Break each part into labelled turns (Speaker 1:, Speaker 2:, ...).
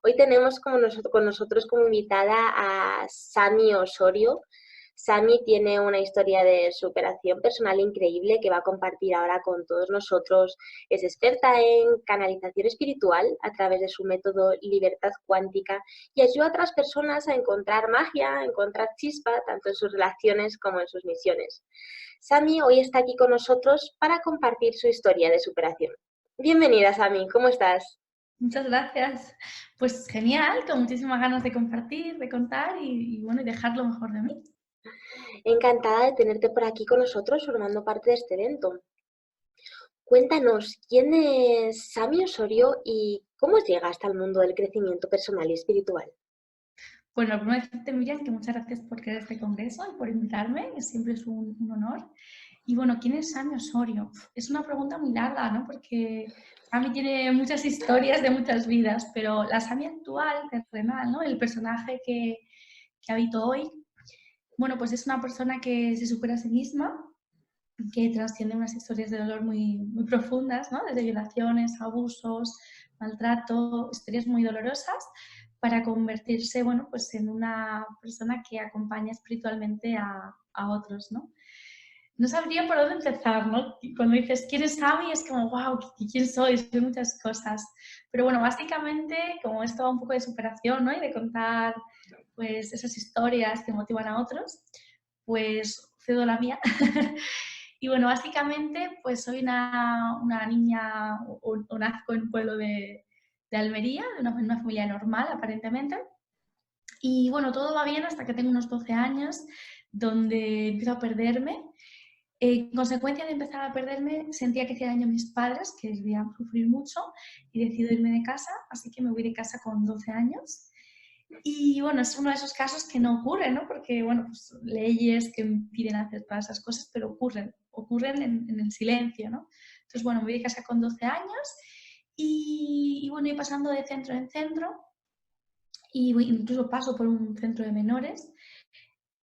Speaker 1: Hoy tenemos con nosotros como invitada a Sami Osorio. Sami tiene una historia de superación personal increíble que va a compartir ahora con todos nosotros. Es experta en canalización espiritual a través de su método Libertad Cuántica y ayuda a otras personas a encontrar magia, a encontrar chispa, tanto en sus relaciones como en sus misiones. Sami hoy está aquí con nosotros para compartir su historia de superación. Bienvenida, Sami, ¿cómo estás?
Speaker 2: Muchas gracias. Pues genial, con muchísimas ganas de compartir, de contar y bueno, y dejar lo mejor de mí.
Speaker 1: Encantada de tenerte por aquí con nosotros formando parte de este evento. Cuéntanos, ¿quién es Sami Osorio y cómo llegaste al mundo del crecimiento personal y espiritual?
Speaker 2: Bueno, primero decirte, Miriam, que muchas gracias por querer este congreso y por invitarme, que siempre es un honor. Y bueno, ¿quién es Sami Osorio? Es una pregunta muy larga, ¿no? Porque Sami tiene muchas historias de muchas vidas, pero la Sami actual, terrenal, ¿no? El personaje que habito hoy, bueno, pues es una persona que se supera a sí misma, que trasciende unas historias de dolor muy profundas, ¿no? Desde violaciones, abusos, maltrato, historias muy dolorosas, para convertirse, bueno, pues en una persona que acompaña espiritualmente a otros, ¿no? No sabría por dónde empezar, ¿no? Cuando dices, ¿quién es Sami? Es como, wow, ¿quién soy? Soy muchas cosas. Pero bueno, básicamente, como esto va un poco de superación, ¿no? Y de contar, pues, esas historias que motivan a otros, pues cedo la mía. Y bueno, básicamente, pues soy una niña o nazco en un pueblo de Almería, de una familia normal, aparentemente. Y bueno, todo va bien hasta que tengo unos 12 años, donde empiezo a perderme. En consecuencia de empezar a perderme, sentía que hacía daño a mis padres, que debían sufrir mucho, y decido irme de casa, así que me voy de casa con 12 años. Y bueno, es uno de esos casos que no ocurren, ¿no? Porque, bueno, pues leyes que impiden hacer todas esas cosas, pero ocurren en el silencio, ¿no? Entonces, bueno, me voy de casa con 12 años y bueno, voy pasando de centro en centro y incluso paso por un centro de menores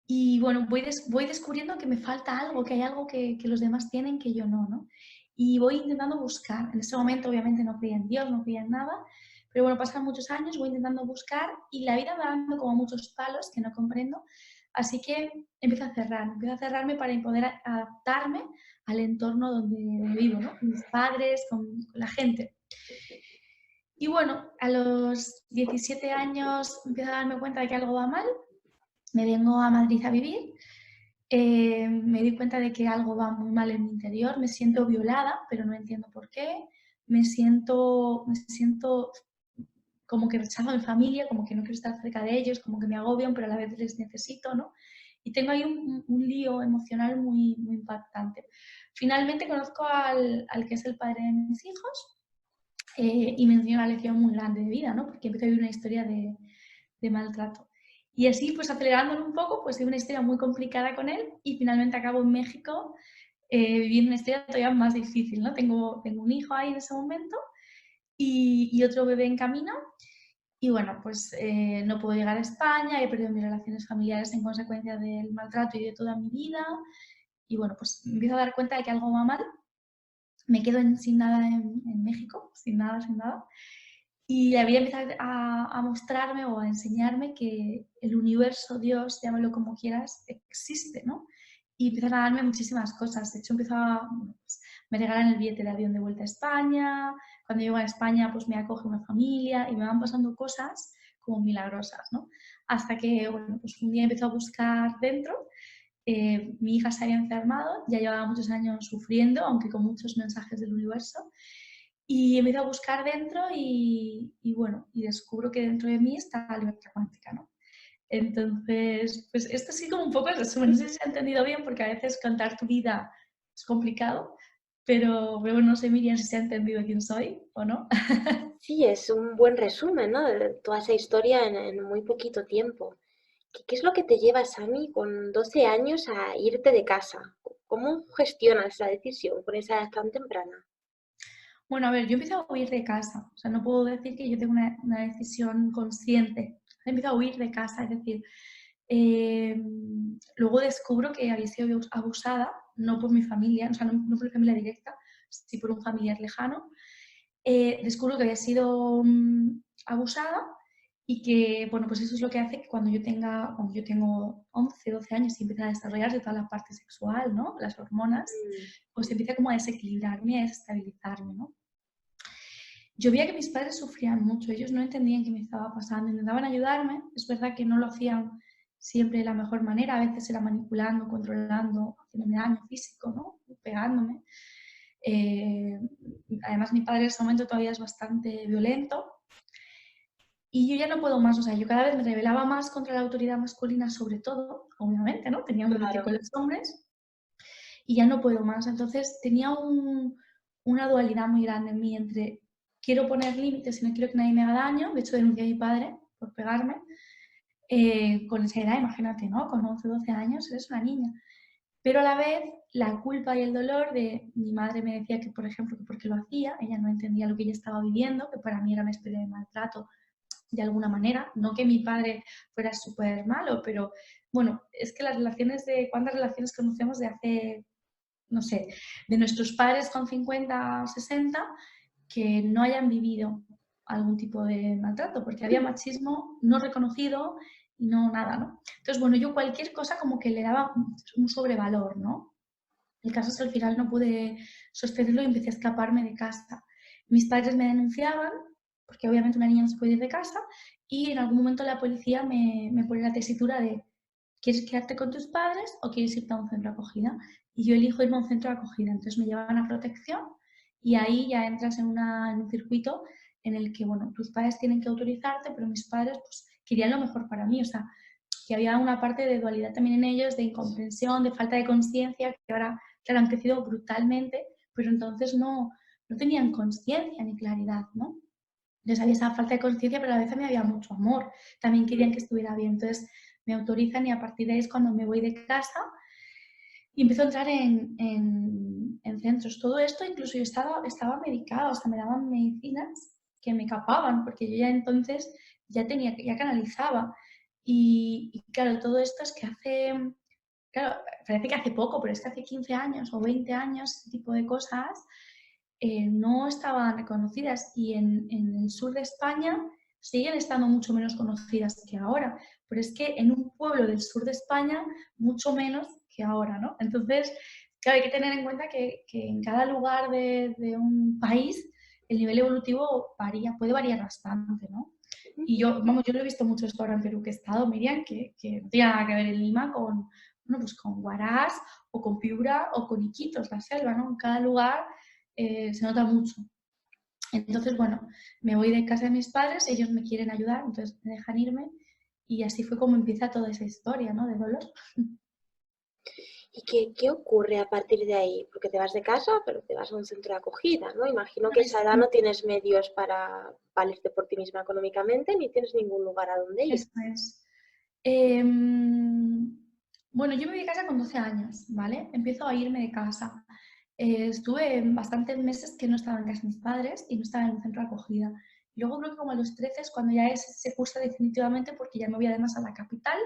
Speaker 2: y bueno, voy descubriendo que me falta algo, que hay algo que los demás tienen que yo no, ¿no? Y voy intentando buscar. En ese momento obviamente no creía en Dios, no creía en nada, pero bueno, pasan muchos años, voy intentando buscar y la vida me va dando como muchos palos que no comprendo, así que empiezo a cerrarme para poder adaptarme al entorno donde vivo, ¿no? Con mis padres, con la gente. Y bueno, a los 17 años empiezo a darme cuenta de que algo va mal, me vengo a Madrid a vivir, me di cuenta de que algo va muy mal en mi interior, me siento violada, pero no entiendo por qué, me siento como que rechazo a mi familia, como que no quiero estar cerca de ellos, como que me agobian, pero a la vez les necesito, ¿no? Y tengo ahí un lío emocional muy impactante. Finalmente conozco al que es el padre de mis hijos y me enseñó una lección muy grande de vida, ¿no? Porque empecé a vivir una historia de maltrato. Y así, pues acelerándolo un poco, pues tuve una historia muy complicada con él y finalmente acabo en México viviendo una historia todavía más difícil, ¿no? Tengo un hijo ahí en ese momento y otro bebé en camino. Y bueno, pues no puedo llegar a España, he perdido mis relaciones familiares en consecuencia del maltrato y de toda mi vida. Y bueno, pues me empiezo a dar cuenta de que algo va mal. Me quedo sin nada en México, sin nada, sin nada. Y la vida empieza a mostrarme o a enseñarme que el universo, Dios, llámalo como quieras, existe, ¿no? Y empiezan a darme muchísimas cosas. De hecho, bueno, pues, me regalan el billete de avión de vuelta a España. Cuando llego a España, pues me acoge una familia y me van pasando cosas como milagrosas, ¿no? Hasta que, bueno, pues un día empiezo a buscar dentro. Mi hija se había enfermado, ya llevaba muchos años sufriendo, aunque con muchos mensajes del universo. Y empiezo a buscar dentro bueno, y descubro que dentro de mí está la libertad cuántica, ¿no? Entonces, pues esto sí como un poco el resumen. No sé si se ha entendido bien, porque a veces contar tu vida es complicado, pero no sé, Miriam, si se ha entendido quién soy o no.
Speaker 1: Sí, es un buen resumen, ¿no? De toda esa historia en muy poquito tiempo. ¿Qué es lo que te lleva, Sami, con 12 años a irte de casa? ¿Cómo gestionas esa decisión con esa edad tan temprana?
Speaker 2: Bueno, a ver, yo empiezo a huir de casa. O sea, no puedo decir que yo tengo una decisión consciente. Empiezo a huir de casa, es decir, eh, luego descubro que había sido abusada, no por mi familia, o sea, no por mi familia directa, sí por un familiar lejano. Descubro que había sido abusada y que, bueno, pues eso es lo que hace que cuando yo tengo 11, 12 años y empieza a desarrollarse toda la parte sexual, ¿no? Las hormonas,
Speaker 1: Mm,
Speaker 2: pues empieza como a desequilibrarme, a desestabilizarme, ¿no? Yo veía que mis padres sufrían mucho, ellos no entendían qué me estaba pasando, intentaban ayudarme, es verdad que no lo hacían siempre de la mejor manera, a veces era manipulando, controlando, haciéndome daño físico, ¿no? Pegándome. Eh, Además, mi padre en ese momento todavía es bastante violento y yo ya no puedo más, o sea, yo cada vez me rebelaba más contra la autoridad masculina, sobre todo, obviamente, ¿no? Tenía un vicio
Speaker 1: claro.
Speaker 2: con los hombres y ya no puedo más. Entonces tenía una dualidad muy grande en mí entre quiero poner límites y no quiero que nadie me haga daño. De hecho, denuncié a mi padre por pegarme. Con esa edad, imagínate, ¿no? Con 11, 12 años, eres una niña. Pero a la vez, la culpa y el dolor de mi madre me decía que, por ejemplo, que porque lo hacía, ella no entendía lo que ella estaba viviendo, que para mí era una especie de maltrato de alguna manera. No que mi padre fuera súper malo, pero bueno, es que las relaciones de, ¿cuántas relaciones conocemos de hace, no sé, de nuestros padres con 50 o 60 que no hayan vivido algún tipo de maltrato? Porque había machismo no reconocido y no nada, ¿no? Entonces, bueno, yo cualquier cosa como que le daba un sobrevalor, ¿no? El caso es que al final no pude sostenerlo y empecé a escaparme de casa. Mis padres me denunciaban, porque obviamente una niña no se puede ir de casa, y en algún momento la policía me pone la tesitura de ¿quieres quedarte con tus padres o quieres irte a un centro de acogida? Y yo elijo irme a un centro de acogida, entonces me llevan a protección y ahí ya entras en un circuito en el que, bueno, tus padres tienen que autorizarte, pero mis padres pues querían lo mejor para mí, o sea, que había una parte de dualidad también en ellos, de incomprensión, de falta de conciencia, que ahora, claro, han crecido brutalmente, pero entonces no tenían conciencia ni claridad, ¿no? Entonces había esa falta de conciencia, pero a la vez también había mucho amor. También querían que estuviera bien. Entonces me autorizan y a partir de ahí es cuando me voy de casa y empiezo a entrar en centros. Todo esto, incluso yo estaba medicada, o sea, me daban medicinas que me capaban, porque yo ya entonces ya canalizaba. Y claro, todo esto es que claro, parece que hace poco, pero es que hace 15 años o 20 años, este tipo de cosas no estaban reconocidas y en el sur de España siguen estando mucho menos conocidas que ahora, pero es que en un pueblo del sur de España mucho menos que ahora, ¿no? Entonces, claro, hay que tener en cuenta que en cada lugar de un país el nivel evolutivo puede variar bastante, ¿no? Y yo, vamos, yo lo he visto mucho esto ahora en Perú que he estado, Miriam, que no tiene nada que ver en Lima con, bueno, pues con Huaraz o con Piura o con Iquitos, la selva, ¿no? En cada lugar se nota mucho. Entonces, bueno, me voy de casa de mis padres, ellos me quieren ayudar, entonces me dejan irme y así fue como empieza toda esa historia, ¿no? De dolor.
Speaker 1: ¿Y qué ocurre a partir de ahí? Porque te vas de casa, pero te vas a un centro de acogida, ¿no? Imagino que a esa edad no tienes medios para valerte por ti misma económicamente, ni tienes ningún lugar a donde ir.
Speaker 2: Eso es. Bueno, yo me voy de casa con 12 años, ¿vale? Empiezo a irme de casa. Estuve bastantes meses que no estaba en casa de mis padres y no estaba en un centro de acogida. Luego creo que como a los 13 es cuando ya se cursa definitivamente porque ya me voy además a la capital,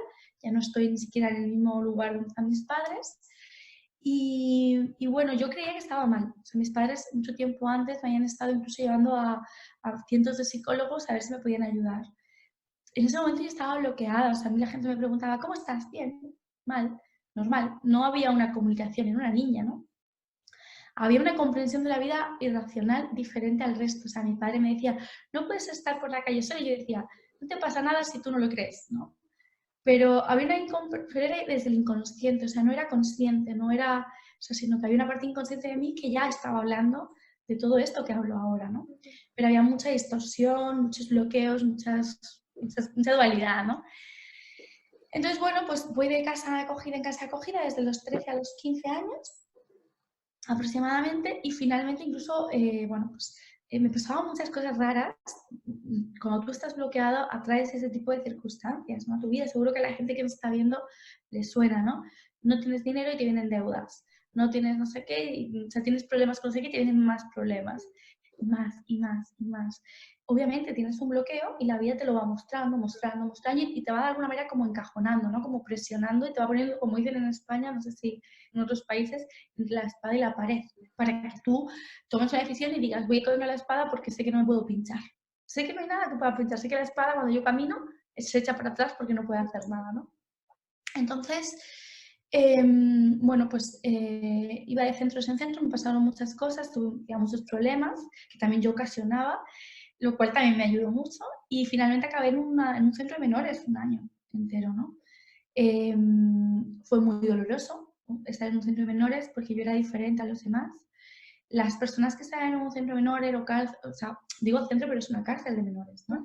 Speaker 2: ya no estoy ni siquiera en el mismo lugar donde están mis padres. Y bueno, yo creía que estaba mal. O sea, mis padres mucho tiempo antes me habían estado incluso llevando a cientos de psicólogos a ver si me podían ayudar. En ese momento yo estaba bloqueada, o sea, a mí la gente me preguntaba, ¿cómo estás? Bien, mal, normal. No había una comunicación, era una niña, ¿no? Había una comprensión de la vida irracional diferente al resto. O sea, mi padre me decía, no puedes estar por la calle sola. Y yo decía, no te pasa nada si tú no lo crees, ¿no? Pero había pero era desde el inconsciente, o sea, no era consciente, no era, o sea, sino que había una parte inconsciente de mí que ya estaba hablando de todo esto que hablo ahora, ¿no? Pero había mucha distorsión, muchos bloqueos, mucha dualidad, ¿no? Entonces, bueno, pues voy de casa de acogida en casa de acogida desde los 13 a los 15 años aproximadamente y finalmente incluso, bueno, pues me pasaban muchas cosas raras. Cuando tú estás bloqueado atraes ese tipo de circunstancias, ¿no? A tu vida, seguro que a la gente que me está viendo le suena, ¿no? No tienes dinero y te vienen deudas, no tienes no sé qué, o sea, tienes problemas con no sé qué y te vienen más problemas, y más, y más, y más. Obviamente tienes un bloqueo y la vida te lo va mostrando, mostrando, mostrando y te va de alguna manera como encajonando, ¿no? Como presionando y te va poniendo, como dicen en España, no sé si en otros países, entre la espada y la pared, para que tú tomes una decisión y digas, voy a comerme la espada porque sé que no me puedo pinchar. sé que no hay nada que pueda pinchar, sé que la espada cuando yo camino se echa para atrás porque no puede hacer nada, ¿no? Entonces, bueno, pues iba de centros en centro, me pasaron muchas cosas, tuve muchos problemas que también yo ocasionaba, lo cual también me ayudó mucho y finalmente acabé en un centro de menores un año entero, ¿no? Fue muy doloroso estar en un centro de menores porque yo era diferente a los demás. Las personas que estaban en un centro de menores o sea, digo centro, pero es una cárcel de menores, ¿no?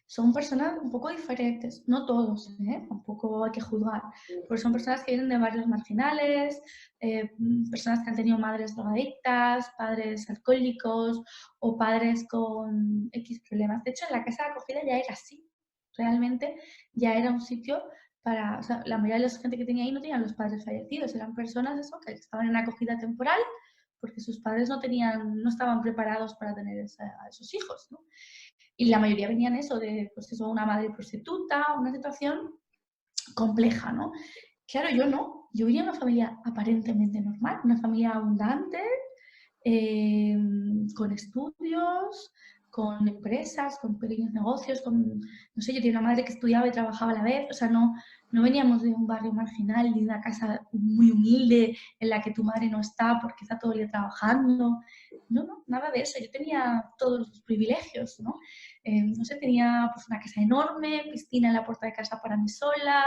Speaker 2: Son personas un poco diferentes, no todos, tampoco hay que juzgar, pero son personas que vienen de barrios marginales, personas que han tenido madres drogadictas, padres alcohólicos o padres con X problemas. De hecho, en la casa de acogida ya era así, realmente ya era un sitio para, o sea, la mayoría de la gente que tenía ahí no tenían los padres fallecidos, eran personas eso, que estaban en acogida temporal porque sus padres no estaban preparados para tener a esos hijos, ¿no? Y la mayoría venían eso, de pues eso, una madre prostituta, una situación compleja, ¿no? Claro, yo no. Yo venía de una familia aparentemente normal, una familia abundante, con estudios, con empresas, con pequeños negocios, no sé, yo tenía una madre que estudiaba y trabajaba a la vez, o sea, no veníamos de un barrio marginal, ni de una casa muy humilde en la que tu madre no está porque está todo el día trabajando. No, nada de eso. Yo tenía todos los privilegios, ¿no? No sé, tenía pues una casa enorme, piscina en la puerta de casa para mí sola,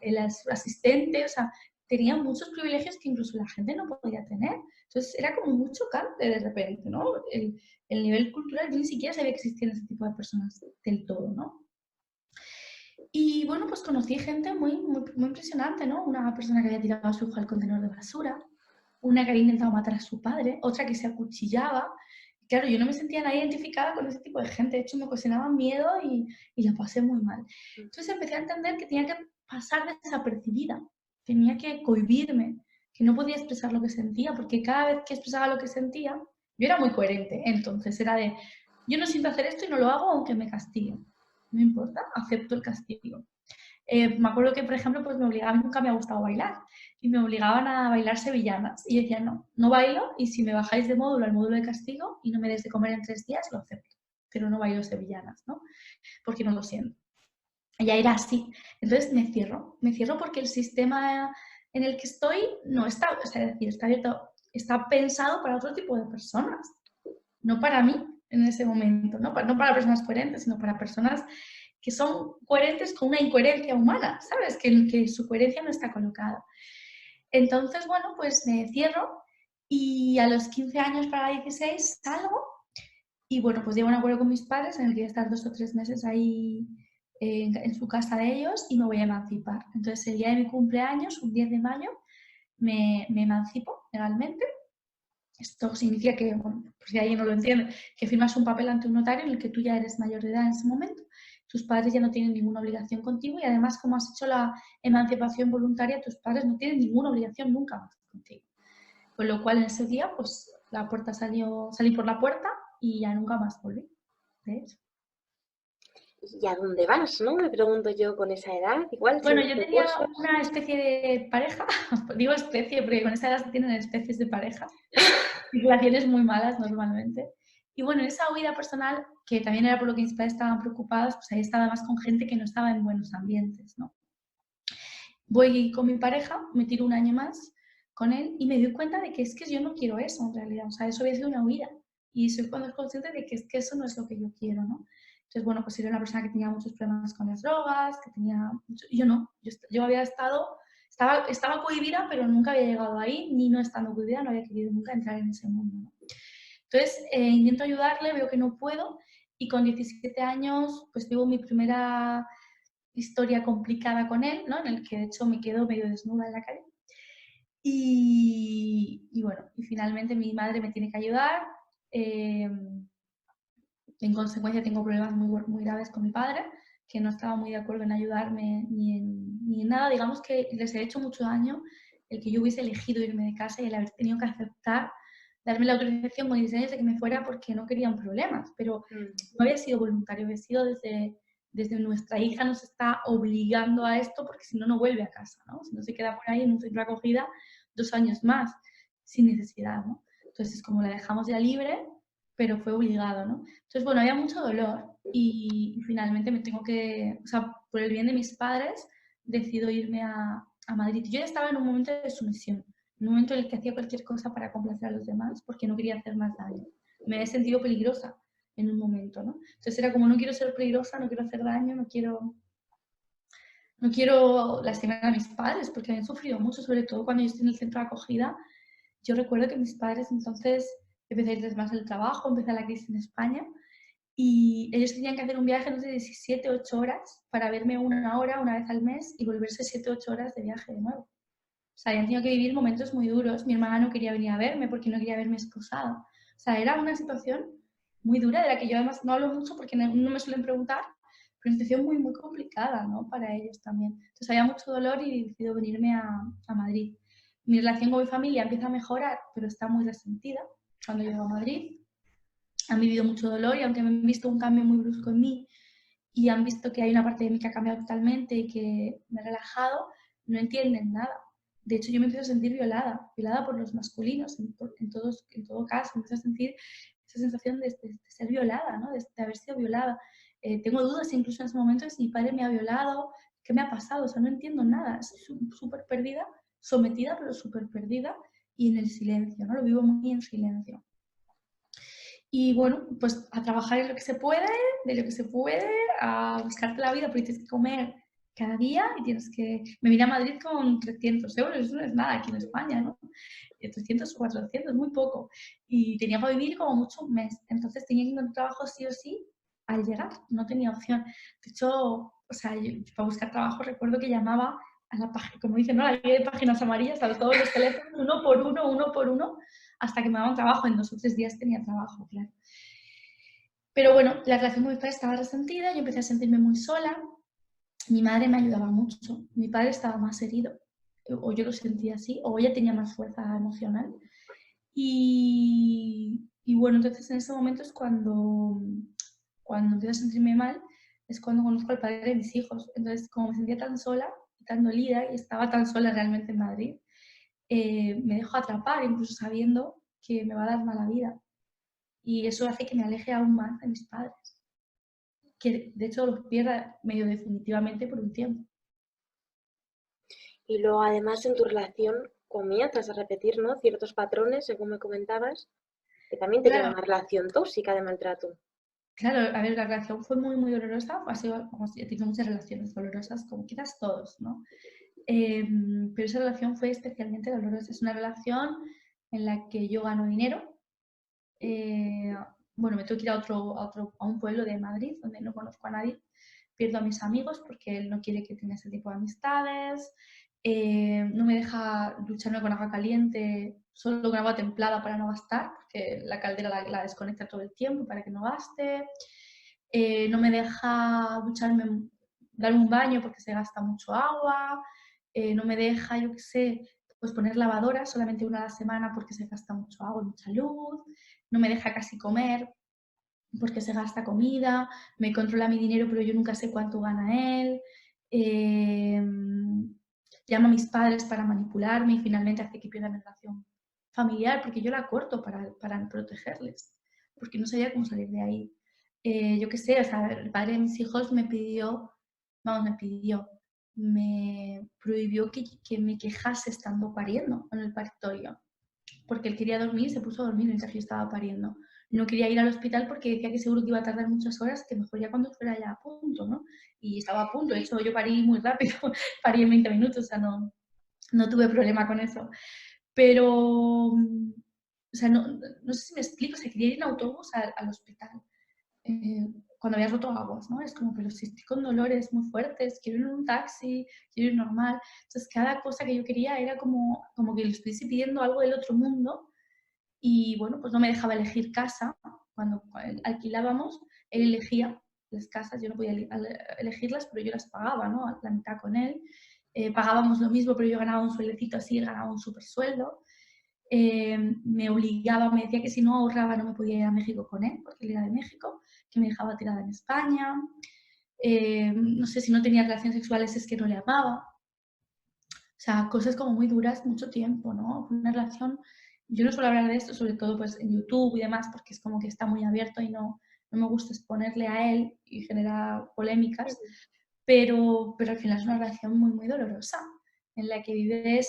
Speaker 2: las asistentes, o sea, tenía muchos privilegios que incluso la gente no podía tener. Entonces era como muy chocante de repente, ¿no? El nivel cultural, yo ni siquiera sabía que existían ese tipo de personas del todo, ¿no? Y bueno, pues conocí gente muy impresionante, ¿no? Una persona que había tirado a su hijo al contenedor de basura, una que había intentado matar a su padre, otra que se acuchillaba. Claro, yo no me sentía nada identificada con ese tipo de gente, de hecho me ocasionaba miedo y la pasé muy mal. Entonces empecé a entender que tenía que pasar desapercibida, tenía que cohibirme, que no podía expresar lo que sentía, porque cada vez que expresaba lo que sentía, yo era muy coherente, entonces era de, yo no siento hacer esto y no lo hago aunque me castiguen, no importa, acepto el castigo. Me acuerdo que, por ejemplo, pues me obligaban, nunca me ha gustado bailar, y me obligaban a bailar sevillanas. Y yo decía, no bailo, y si me bajáis de módulo al módulo de castigo y no me des de comer en 3 días, lo acepto. Pero no bailo sevillanas, ¿no? Porque no lo siento. Ya era así. Entonces me cierro porque el sistema en el que estoy no está, o sea, es decir, está abierto, está pensado para otro tipo de personas, no para mí en ese momento, no para personas coherentes, sino para personas que son coherentes con una incoherencia humana, ¿sabes? Que su coherencia no está colocada. Entonces, bueno, pues me cierro y a los 15 años para 16 salgo y bueno, pues llego a un acuerdo con mis padres en el que voy a estar 2 o 3 meses ahí en su casa de ellos y me voy a emancipar. Entonces, el día de mi cumpleaños, un 10 de mayo, me emancipo legalmente. Esto significa que, bueno, pues si alguien no lo entiende, que firmas un papel ante un notario en el que tú ya eres mayor de edad en ese momento, tus padres ya no tienen ninguna obligación contigo y además como has hecho la emancipación voluntaria, tus padres no tienen ninguna obligación nunca más contigo. Con lo cual en ese día, pues salí por la puerta y ya nunca más volví. ¿Ves?
Speaker 1: ¿Y a dónde vas, no? Me pregunto yo con esa edad, igual
Speaker 2: Bueno,
Speaker 1: sin
Speaker 2: yo tenía
Speaker 1: recursos.
Speaker 2: una especie de pareja, digo especie porque con esa edad se tienen especies de pareja, y relaciones muy malas normalmente. Y bueno, esa huida personal, que también era por lo que mis padres estaban preocupados, pues ahí estaba más con gente que no estaba en buenos ambientes, ¿no? Voy con mi pareja, me tiro un año más con él y me doy cuenta de que es que yo no quiero eso en realidad, o sea, eso había sido una huida. Y soy cuando consciente de que es que eso no es lo que yo quiero, ¿no? Entonces, bueno, pues era una persona que tenía muchos problemas con las drogas, que tenía... Yo no, yo había estaba cohibida, pero nunca había llegado ahí, ni no estando cohibida, no había querido nunca entrar en ese mundo, ¿no? Entonces, intento ayudarle, veo que no puedo y con 17 años, pues vivo mi primera historia complicada con él, ¿no? En el que de hecho me quedo medio desnuda en la calle. Y bueno, y finalmente mi madre me tiene que ayudar. En consecuencia tengo problemas muy graves con mi padre, que no estaba muy de acuerdo en ayudarme ni en nada. Digamos que les he hecho mucho daño el que yo hubiese elegido irme de casa y el haber tenido que aceptar, darme la autorización con 16 años de que me fuera porque no querían problemas. Pero no había sido voluntario, había sido desde nuestra hija nos está obligando a esto porque si no, no vuelve a casa, ¿no? Si no se queda por ahí en un centro de acogida 2 años más, sin necesidad, ¿no? Entonces, como la dejamos ya libre, pero fue obligado, ¿no? Entonces, bueno, había mucho dolor y finalmente me tengo que, o sea, por el bien de mis padres, decido irme a Madrid. Yo ya estaba en un momento de sumisión, en un momento en el que hacía cualquier cosa para complacer a los demás porque no quería hacer más daño. Me he sentido peligrosa en un momento, ¿no? Entonces era como, no quiero ser peligrosa, no quiero hacer daño, no quiero lastimar a mis padres porque habían sufrido mucho, sobre todo cuando yo estoy en el centro de acogida. Yo recuerdo que mis padres entonces empecé a irles más el trabajo, empecé la crisis en España y ellos tenían que hacer un viaje, no sé, de 7, 8 horas para verme una hora, una vez al mes y volverse 7, 8 horas de viaje de nuevo. O sea, habían tenido que vivir momentos muy duros. Mi hermana no quería venir a verme porque no quería verme esposada. O sea, era una situación muy dura de la que yo además no hablo mucho porque no me suelen preguntar, pero una situación muy, muy complicada, ¿no? Para ellos también. Entonces había mucho dolor y decido venirme a Madrid. Mi relación con mi familia empieza a mejorar, pero está muy resentida cuando llego a Madrid. Han vivido mucho dolor y aunque me han visto un cambio muy brusco en mí y han visto que hay una parte de mí que ha cambiado totalmente y que me he relajado, no entienden nada. De hecho, yo me empiezo a sentir violada, violada por los masculinos, en todo caso, me empiezo a sentir esa sensación de ser violada, ¿no? de haber sido violada. Tengo dudas incluso en ese momento de si mi padre me ha violado, qué me ha pasado, o sea, no entiendo nada, estoy súper perdida, sometida, pero súper perdida y en el silencio, ¿no? Lo vivo muy en silencio. Y bueno, pues a trabajar en lo que se puede, de lo que se puede, a buscarte la vida, porque tienes que comer cada día y tienes que... Me vine a Madrid con 300 euros, eso no es nada aquí en España, ¿no? 300 o 400, muy poco. Y tenía para vivir como mucho un mes. Entonces tenía que encontrar trabajo sí o sí al llegar, no tenía opción. De hecho, o sea, yo para buscar trabajo recuerdo que llamaba a la página, como dicen, ¿no? La guía de páginas amarillas, a todos los teléfonos, uno por uno, hasta que me daban trabajo. En 2 o 3 días tenía trabajo, claro. Pero bueno, la relación con mi padre estaba resentida, yo empecé a sentirme muy sola. Mi madre me ayudaba mucho, mi padre estaba más herido, o yo lo sentía así, o ella tenía más fuerza emocional. Y bueno, entonces en ese momento es cuando empiezo a sentirme mal, es cuando conozco al padre de mis hijos. Entonces, como me sentía tan sola, tan dolida y estaba tan sola realmente en Madrid, me dejo atrapar, incluso sabiendo que me va a dar mala vida. Y eso hace que me aleje aún más de mis padres, que de hecho los pierda medio definitivamente por un tiempo.
Speaker 1: Y luego, además, en tu relación comienzas a repetir, ¿no? Ciertos patrones, según me comentabas, que también te lleva a
Speaker 2: Claro,
Speaker 1: una relación tóxica de maltrato.
Speaker 2: claro, a ver, la relación fue muy, muy dolorosa, ha sido, como he tenido muchas relaciones dolorosas, como quizás todos, ¿no? Pero esa relación fue especialmente dolorosa. Es una relación en la que yo gano dinero. eh, bueno, me tengo que ir a un pueblo de Madrid donde no conozco a nadie. Pierdo a mis amigos porque él no quiere que tenga ese tipo de amistades. No me deja ducharme con agua caliente, solo con agua templada para no gastar, porque la caldera la desconecta todo el tiempo para que no gaste. No me deja ducharme, darme un baño porque se gasta mucho agua. No me deja, yo qué sé, pues poner lavadora solamente una a la semana porque se gasta mucho agua y mucha luz. No me deja casi comer porque se gasta comida. Me controla mi dinero, pero yo nunca sé cuánto gana él. Eh, Llama a mis padres para manipularme y finalmente hace que pierda mi relación familiar porque yo la corto para protegerles, porque no sabía cómo salir de ahí. Yo qué sé, o sea, el padre de mis hijos me prohibió que me quejase estando pariendo en el paritorio, porque él quería dormir y se puso a dormir mientras yo estaba pariendo. No quería ir al hospital porque decía que seguro que iba a tardar muchas horas, que mejor ya cuando fuera ya a punto, ¿no? Y estaba a punto, de hecho yo parí muy rápido, parí en 20 minutos, o sea, no tuve problema con eso. Pero, o sea, no sé si me explico, o sea, quería ir en autobús al hospital cuando había roto aguas, ¿no? Es como, pero si estoy con dolores muy fuertes, quiero ir en un taxi, quiero ir normal. Entonces, cada cosa que yo quería era como que le estuviese pidiendo algo del otro mundo y, bueno, pues no me dejaba elegir casa. Cuando alquilábamos, él elegía las casas, yo no podía elegirlas, pero yo las pagaba, ¿no? La mitad con él. Pagábamos lo mismo, pero yo ganaba un sueldecito así, él ganaba un super sueldo. Me obligaba, me decía que si no ahorraba no me podía ir a México con él, porque él era de México, que me dejaba tirada en España. No sé, si no tenía relaciones sexuales es que no le amaba. O sea, cosas como muy duras mucho tiempo, ¿no? Una relación yo no suelo hablar de esto, sobre todo pues en YouTube y demás, porque es como que está muy abierto y no me gusta exponerle a él y generar polémicas, pero al final es una relación muy, muy dolorosa, en la que vives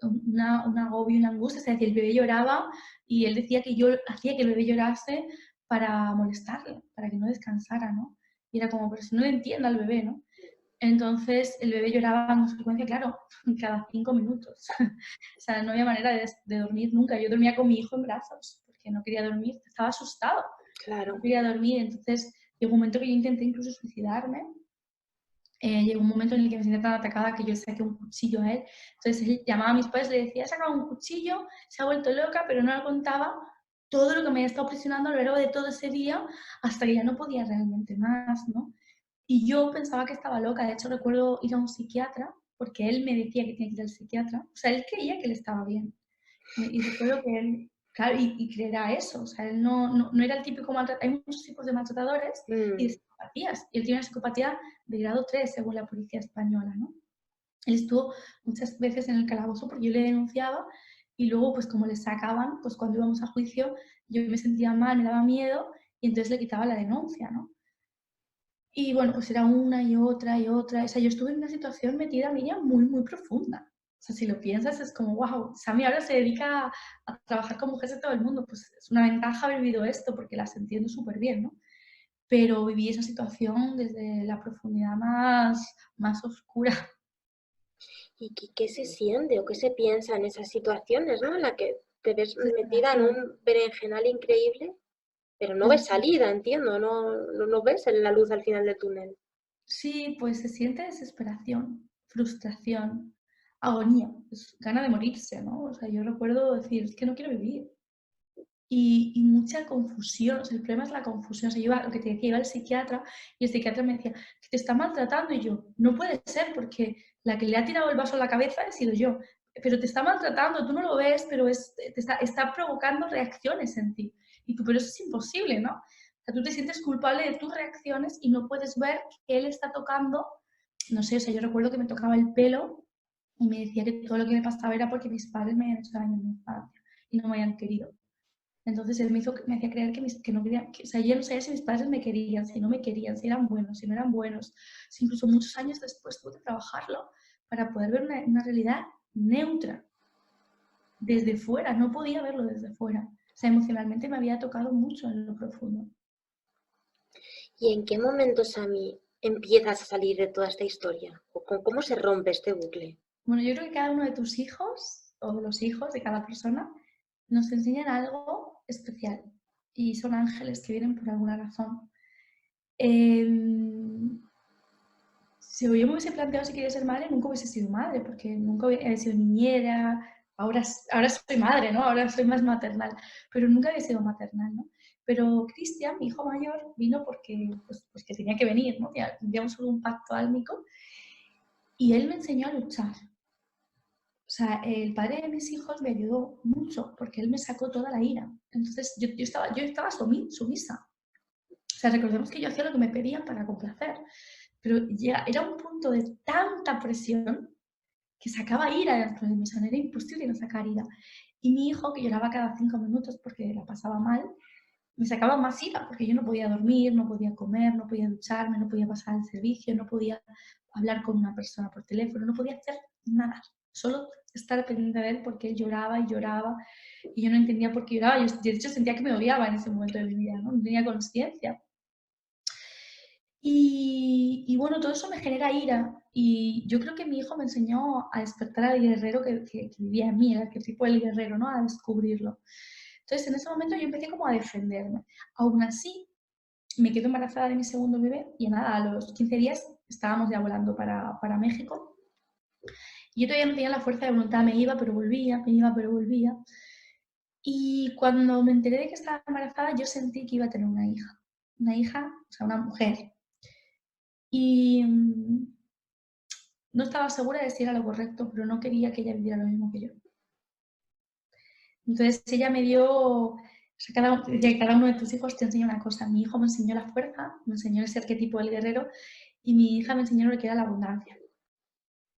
Speaker 2: un agobio, una angustia. Es decir, el bebé lloraba y él decía que yo hacía que el bebé llorase para molestarle, para que no descansara, ¿no? Y era como, pero si no le entiendo al bebé, ¿no? Entonces el bebé lloraba en consecuencia, claro, cada 5 minutos. O sea, no había manera de dormir nunca. Yo dormía con mi hijo en brazos porque no quería dormir, estaba asustado, no
Speaker 1: Claro.
Speaker 2: quería dormir. Entonces llegó un momento que yo intenté incluso suicidarme. Llegó un momento en el que me sentía tan atacada que yo saqué un cuchillo a él. Entonces él llamaba a mis padres, le decía, he sacado un cuchillo, se ha vuelto loca, pero no le contaba todo lo que me había estado presionando a lo largo de todo ese día hasta que ya no podía realmente más, ¿no? Y yo pensaba que estaba loca. De hecho, recuerdo ir a un psiquiatra porque él me decía que tenía que ir al psiquiatra. O sea, él creía que él estaba bien. Y recuerdo que él, claro, y creerá eso. O sea, él no era el típico maltratador. Hay muchos tipos de maltratadores y de
Speaker 1: Mm.
Speaker 2: psicopatías. Y él tiene una psicopatía de grado 3 según la policía española, ¿no? Él estuvo muchas veces en el calabozo porque yo le denunciaba y luego, pues como le sacaban, pues cuando íbamos a juicio, yo me sentía mal, me daba miedo y entonces le quitaba la denuncia, ¿no? Y bueno, pues era una y otra y otra. O sea, yo estuve en una situación metida, Miriam, muy, muy profunda. O sea, si lo piensas, es como, wow, Sami ahora se dedica a trabajar con mujeres de todo el mundo. Pues es una ventaja haber vivido esto porque las entiendo súper bien, ¿no? Pero viví esa situación desde la profundidad más oscura.
Speaker 1: ¿Y qué se siente o qué se piensa en esas situaciones, ¿no? En la que te ves metida en
Speaker 2: Desesperación,
Speaker 1: un berenjenal increíble, pero no ves
Speaker 2: desesperación.
Speaker 1: salida, entiendo, no ves la luz al final del túnel.
Speaker 2: Sí, pues se siente desesperación, frustración, agonía, pues, gana de morirse, ¿no? O sea, yo recuerdo decir, es que no quiero vivir. Y mucha confusión, o sea, el problema es la confusión. O sea, yo iba, lo que te decía, iba al psiquiatra y el psiquiatra me decía, que te está maltratando. Y yo, no puede ser, porque la que le ha tirado el vaso a la cabeza he sido yo. Pero te está maltratando, tú no lo ves, pero está provocando reacciones en ti. Y tú, pero eso es imposible, ¿no? O sea, tú te sientes culpable de tus reacciones y no puedes ver que él está tocando, no sé, o sea, yo recuerdo que me tocaba el pelo y me decía que todo lo que me pasaba era porque mis padres me habían hecho daño en mi infancia y no me habían querido. Entonces él me hacía creer que no quería, o sea, yo no sabía si mis padres me querían, si no me querían, si eran buenos, si no eran buenos. Si incluso muchos años después tuve que trabajarlo para poder ver una realidad neutra, desde fuera, no podía verlo desde fuera. O sea, emocionalmente me había tocado mucho en lo profundo.
Speaker 1: ¿Y en qué momento, Sami, empiezas a salir de toda esta historia? ¿O cómo se rompe este bucle?
Speaker 2: Bueno, yo creo que cada uno de tus hijos, o de los hijos de cada persona, nos enseñan algo especial. Y son ángeles que vienen por alguna razón. Eh, Si yo me hubiese planteado si quería ser madre, nunca hubiese sido madre, porque nunca he sido niñera, ahora soy madre, ¿no? Ahora soy más maternal, pero nunca había sido maternal, ¿no? Pero Cristian, mi hijo mayor, vino pues que tenía que venir, ¿no? Ya tendríamos un pacto álmico, y él me enseñó a luchar. O sea, el padre de mis hijos me ayudó mucho, porque él me sacó toda la ira. Entonces, yo estaba sumisa. O sea, recordemos que yo hacía lo que me pedían para complacer, pero ya era un punto de tanta presión que sacaba ira dentro de mí, o sea, era imposible no sacar ira. Y mi hijo, que lloraba cada 5 minutos porque la pasaba mal, me sacaba más ira porque yo no podía dormir, no podía comer, no podía ducharme, no podía pasar el servicio, no podía hablar con una persona por teléfono, no podía hacer nada, solo estar pendiente de él porque él lloraba y lloraba y yo no entendía por qué lloraba. Yo, de hecho, sentía que me odiaba en ese momento de mi vida, no tenía conciencia. Y bueno, todo eso me genera ira y yo creo que mi hijo me enseñó a despertar al guerrero que vivía en mí, el arquetipo del guerrero, ¿no? A descubrirlo. Entonces, en ese momento yo empecé como a defenderme. Aún así, me quedo embarazada de mi segundo bebé y nada, a los 15 días estábamos ya volando para México. Y yo todavía no tenía la fuerza de voluntad, me iba pero volvía, me iba pero volvía. Y cuando me enteré de que estaba embarazada, yo sentí que iba a tener una hija, o sea, una mujer. Y no estaba segura de si era lo correcto, pero no quería que ella viviera lo mismo que yo. Entonces ella me dio, o sea, cada uno de tus hijos te enseña una cosa. Mi hijo me enseñó la fuerza, me enseñó ese arquetipo del guerrero y mi hija me enseñó lo que era la abundancia,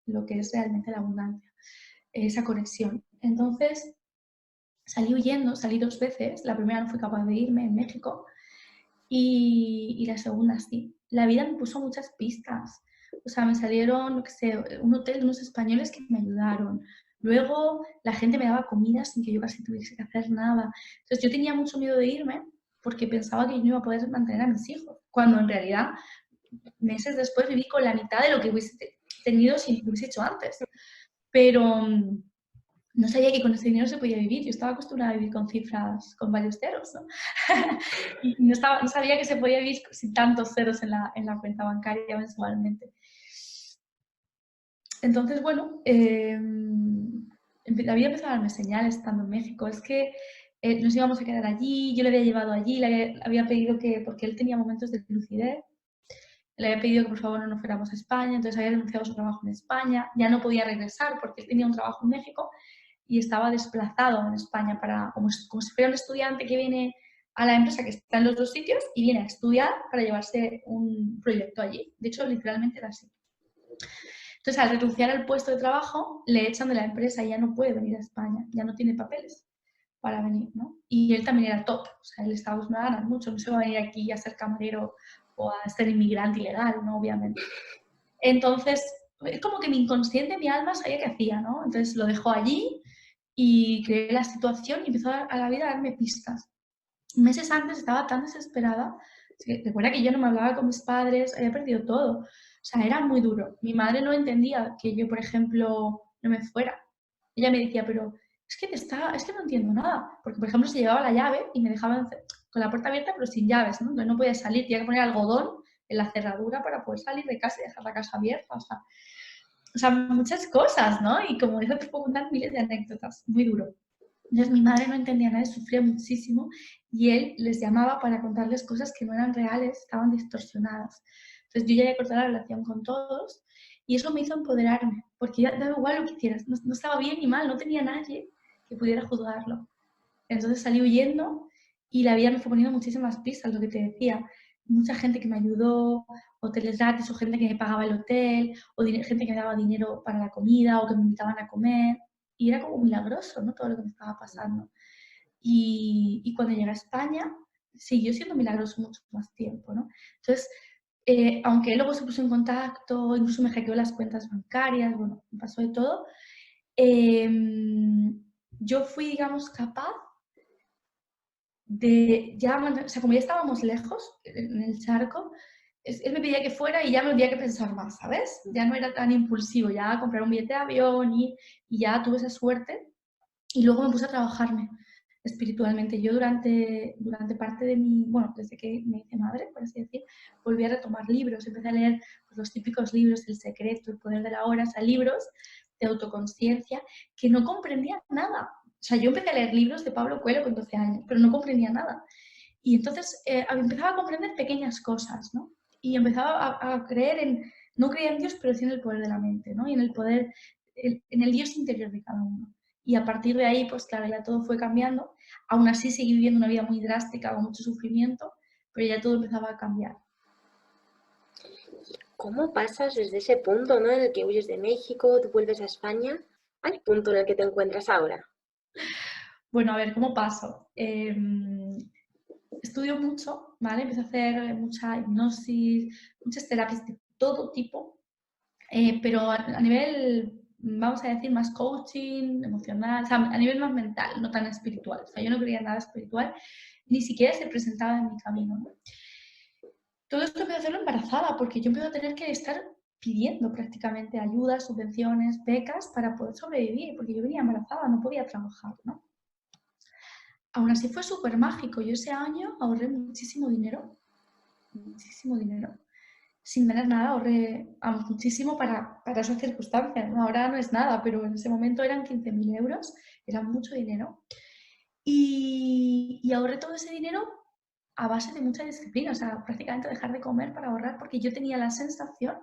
Speaker 2: lo que es realmente la abundancia, esa conexión. Entonces, salí huyendo, salí 2 veces. La primera no fui capaz de irme en México y la segunda sí. La vida me puso muchas pistas. O sea, me salieron, no qué sé, un hotel de unos españoles que me ayudaron. Luego la gente me daba comida sin que yo casi tuviese que hacer nada. Entonces yo tenía mucho miedo de irme porque pensaba que yo no iba a poder mantener a mis hijos, cuando en realidad meses después viví con la mitad de lo que hubiese tenido si lo hubiese hecho antes. Pero no sabía que con ese dinero se podía vivir. Yo estaba acostumbrada a vivir con cifras, con varios ceros, ¿no? Y no sabía que se podía vivir sin tantos ceros en la cuenta bancaria mensualmente. Entonces, bueno, la vida empezó a darme señales estando en México. Es que nos íbamos a quedar allí, yo le había llevado allí, le había pedido que, porque él tenía momentos de lucidez, le había pedido que por favor no nos fuéramos a España, entonces había renunciado a su trabajo en España, ya no podía regresar porque él tenía un trabajo en México y estaba desplazado en España para, como si fuera un estudiante que viene a la empresa que está en los dos sitios y viene a estudiar para llevarse un proyecto allí. De hecho, literalmente era así. Entonces, al renunciar al puesto de trabajo, le echan de la empresa y ya no puede venir a España, ya no tiene papeles para venir, ¿no? Y él también era top, o sea, él estaba acostumbrado a ganar mucho, no se va a venir aquí a ser camarero o a ser inmigrante ilegal, ¿no? Obviamente. Entonces, es como que mi inconsciente, mi alma sabía qué hacía, ¿no? Entonces lo dejó allí y creé la situación y empezó a la vida a darme pistas. Meses antes estaba tan desesperada, recuerda que yo no me hablaba con mis padres, había perdido todo. O sea, era muy duro. Mi madre no entendía que yo, por ejemplo, no me fuera. Ella me decía, pero es que no entiendo nada. Porque, por ejemplo, se llevaba la llave y me dejaban con la puerta abierta, pero sin llaves, ¿no? Entonces no podía salir, tenía que poner algodón en la cerradura para poder salir de casa y dejar la casa abierta. O sea, muchas cosas, ¿no? Y como eso te puedo contar miles de anécdotas. Muy duro. Entonces mi madre no entendía nada, sufría muchísimo y él les llamaba para contarles cosas que no eran reales, estaban distorsionadas. Entonces yo ya había cortado la relación con todos y eso me hizo empoderarme, porque ya daba igual lo que hicieras, no estaba bien ni mal, no tenía nadie que pudiera juzgarlo. Entonces salí huyendo y la vida me fue poniendo muchísimas pistas, lo que te decía. Mucha gente que me ayudó, hoteles gratis, o gente que me pagaba el hotel, o gente que me daba dinero para la comida, o que me invitaban a comer. Y era como milagroso, ¿no? Todo lo que me estaba pasando. Y cuando llegué a España, siguió siendo milagroso mucho más tiempo, ¿no? Entonces, aunque luego se puso en contacto, incluso me hackeó las cuentas bancarias, bueno, me pasó de todo, eh, yo fui, digamos, capaz de ya, o sea, como ya estábamos lejos en el charco, él me pedía que fuera y ya no había que pensar más, ¿sabes? Ya no era tan impulsivo, ya comprar un billete de avión y ya tuve esa suerte. Y luego me puse a trabajarme espiritualmente. Yo durante parte de mi, bueno, desde que me hice madre, por así decir, volví a retomar libros. Empecé a leer pues, los típicos libros, El secreto, El poder de la hora, o sea, libros de autoconciencia que no comprendía nada. O sea, yo empecé a leer libros de Pablo Coelho con 12 años, pero no comprendía nada. Y entonces empezaba a comprender pequeñas cosas, ¿no? Y empezaba a creer en, no creía en Dios, pero sí en el poder de la mente, ¿no? Y en el poder, en el Dios interior de cada uno. Y a partir de ahí, pues claro, ya todo fue cambiando. Aún así seguí viviendo una vida muy drástica, con mucho sufrimiento, pero ya todo empezaba a cambiar.
Speaker 1: ¿Cómo pasas desde ese punto, ¿no? En el que huyes de México, tú vuelves a España, al punto en el que te encuentras ahora?
Speaker 2: Bueno, a ver, ¿cómo paso? Estudio mucho, ¿vale? Empecé a hacer mucha hipnosis, muchas terapias de todo tipo, pero a nivel, vamos a decir, más coaching, emocional, o sea, a nivel más mental, no tan espiritual. O sea, yo no quería nada espiritual, ni siquiera se presentaba en mi camino, ¿no? Todo esto empecé a hacerlo embarazada, porque yo empecé a tener que estar pidiendo prácticamente ayudas, subvenciones, becas para poder sobrevivir, porque yo venía embarazada, no podía trabajar, ¿no? Aún así fue súper mágico. Yo ese año ahorré muchísimo dinero. Sin ganar nada, ahorré muchísimo para esas circunstancias, ¿no? Ahora no es nada, pero en ese momento eran 15.000 euros, era mucho dinero. Y ahorré todo ese dinero a base de mucha disciplina, o sea, prácticamente dejar de comer para ahorrar, porque yo tenía la sensación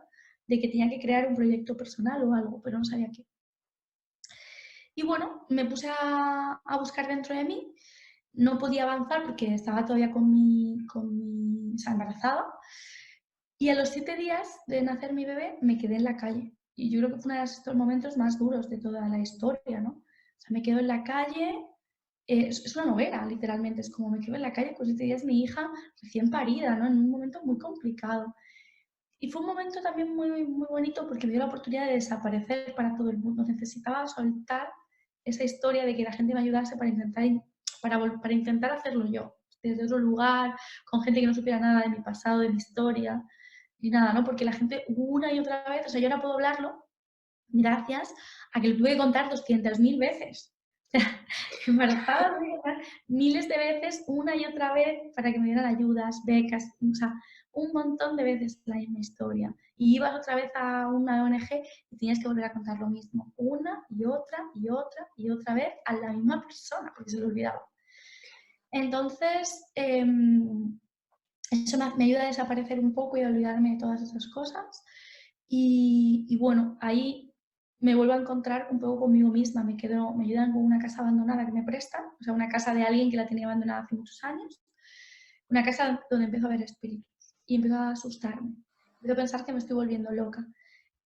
Speaker 2: de que tenía que crear un proyecto personal o algo, pero no sabía qué. Y bueno, me puse a buscar dentro de mí, no podía avanzar porque estaba todavía o sea, embarazada, y a los 7 días de nacer mi bebé me quedé en la calle. Y yo creo que fue uno de estos momentos más duros de toda la historia, ¿no? O sea, me quedo en la calle, es una novela, literalmente. Es como me quedo en la calle con 7 días mi hija recién parida, ¿no? En un momento muy complicado. Y fue un momento también muy, muy bonito porque me dio la oportunidad de desaparecer para todo el mundo. Necesitaba soltar esa historia de que la gente me ayudase para intentar hacerlo yo, desde otro lugar, con gente que no supiera nada de mi pasado, de mi historia, ni nada, ¿no? Porque la gente una y otra vez, o sea, yo ahora puedo hablarlo gracias a que lo tuve que contar 200.000 veces. O sea, embarazada tuve que contar miles de veces, una y otra vez, para que me dieran ayudas, becas, o sea, un montón de veces la misma historia. Y ibas otra vez a una ONG y tenías que volver a contar lo mismo, una y otra y otra y otra vez a la misma persona, porque se lo olvidaba. Entonces, eso me ayuda a desaparecer un poco y a olvidarme de todas esas cosas. Y bueno, ahí me vuelvo a encontrar un poco conmigo misma. Me ayudan con una casa abandonada que me prestan, o sea, una casa de alguien que la tenía abandonada hace muchos años. Una casa donde empiezo a ver espíritus y empiezo a asustarme. Empiezo a pensar que me estoy volviendo loca.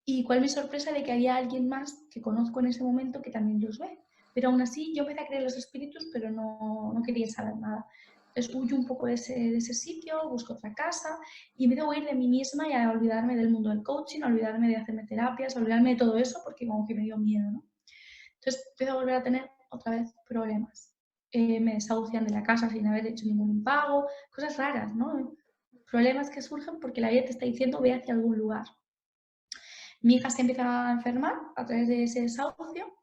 Speaker 2: Y cuál mi sorpresa de que había alguien más que conozco en ese momento que también los ve. Pero aún así yo empecé a creer en los espíritus, pero no quería saber nada. Entonces huyo un poco de ese sitio, busco otra casa y empiezo a huir de mí misma y a olvidarme del mundo del coaching, a olvidarme de hacerme terapias, a olvidarme de todo eso porque como que me dio miedo, ¿no? Entonces empiezo a volver a tener otra vez problemas. Me desahucian de la casa sin haber hecho ningún impago, cosas raras, ¿no? Problemas que surgen porque la vida te está diciendo ve hacia algún lugar. Mi hija se empieza a enfermar a través de ese desahucio.